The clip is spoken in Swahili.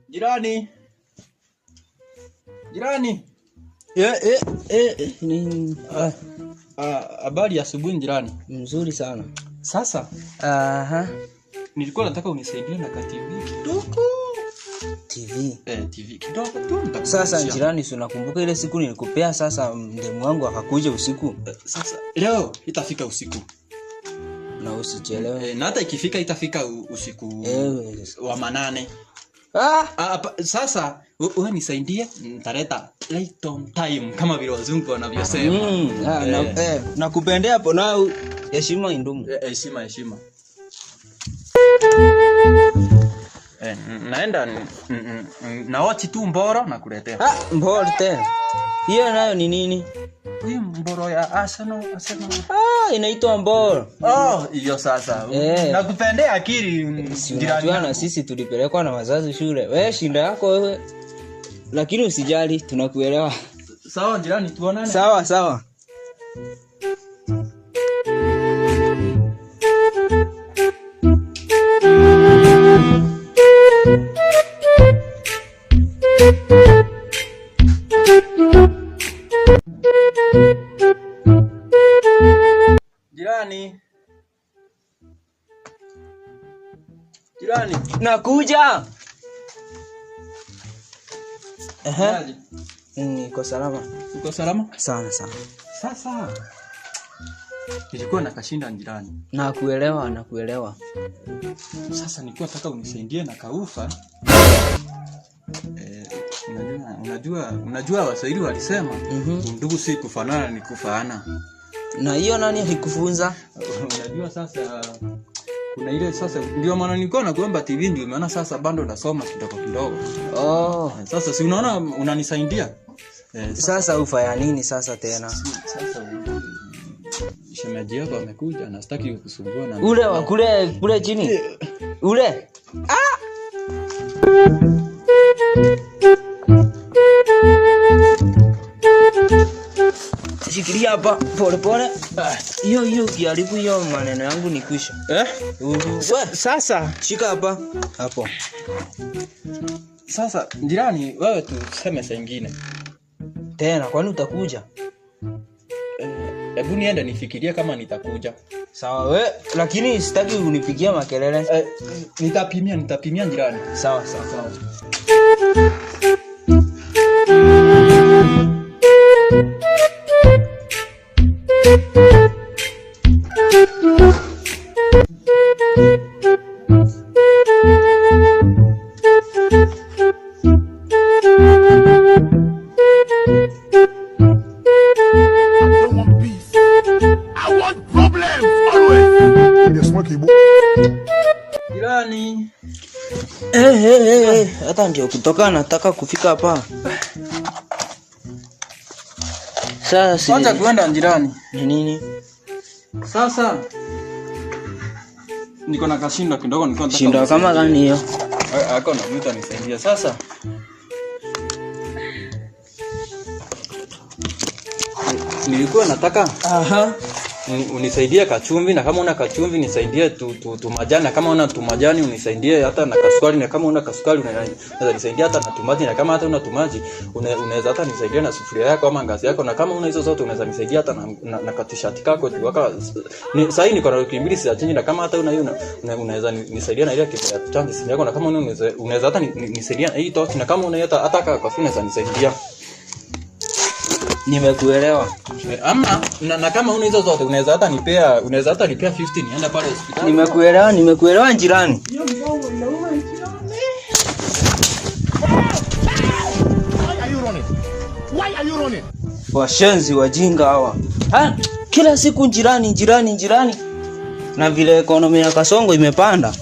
Jirani. Jirani. Habari ya asubuhi jirani. Mzuri sana. Sasa, nilikuwa nataka unisaidie na TV kidogo. TV. TV kidogo tu. Sasa jirani, si unakumbuka ile siku nilikupea sasa mdemu wangu akakuja usiku? Sasa leo itafika usiku. Na usichelewe. Na hata ikifika itafika usiku wa manane. Sasa wewe nisaidie, nitaleta right on time kama vile wazungu wanavyosema. Nakupendea hapo na heshima indumu. Heshima. Naenda na watch tu mboro na kuletea. Mboro tena. Hiyo nayo ni nini? Hii mboro ya Arsenal. Inaitwa mboro. Hiyo sasa. Nakupendea akili jirani. Na sisi tulipelekwa na wazazi shule. Wewe shinda yako wewe. Lakini usijali, tunakuelewa. Sawa jirani, tuonane. Sawa. Jirani. Nakuja. Niko salama. Uko salama? Sana. Sasa nilikuwa nakashinda jirani. Nakuelewa. Sasa nilikuwa nataka unisaidie na kaufa. Unajua Waswahili walisema ndugu si kufanana ni kufaana. Na hiyo nani alikufunza? Unajua sasa kuna ile sasa ndio maana nilikuwa nakuomba TV ndio umeona sasa bado nasoma kidogo. Sasa si unaona unanisaidia? Sasa ufa ya nini sasa tena? Sasa shemeji yako amekuja na sitaki kukusumbua na ule wa kule chini. Ule. Shikilia hapa pole. Hiyo kiharibu hiyo maneno yangu ni kwisha. Sasa shika hapa hapo. Sasa jirani, wewe tuseme saa nyingine. Tena kwani utakuja? Hebu niende nifikirie kama nitakuja. Sawa lakini sitaki unipigia makelele. Nitapimia jirani. Sawa. Jirani. Hata ndio kutoka nataka kufika hapa. Sasa kwanza kuenda jirani. Ni nini? Sasa niko na kashinda kidogo niko nataka. Shinda kama gani hiyo? Ako na mtu anisaidia. Sasa nilikuwa nataka unisaidie kachumvi, na kama una kachumvi nisaidie tu majani, na kama una tu majani unisaidie hata na kasukari, na kama una kasukari unaweza nisaidia hata na tumaji, na kama hata una tumaji unaweza hata nisaidia na sufuria yako ama ngazi yako, na kama una hizo zote unaweza nisaidia hata na katishati kako tuwaka sasa niko na wiki mbili sija change, na kama hata una hiyo unaweza nisaidia na ile kitu ya tutangi simu yako, na kama unaweza hata nisaidia hii tochi, na kama una hata kafu unaweza nisaidia. Nimekuelewa. Ama na kama una hizo zote unaweza hata nipea 15 nienda pale hospitali. Nimekuelewa jirani. Why are you running? Washenzi wajinga hawa. Kila siku jirani. Na vile ekonomi ya Kasongo imepanda.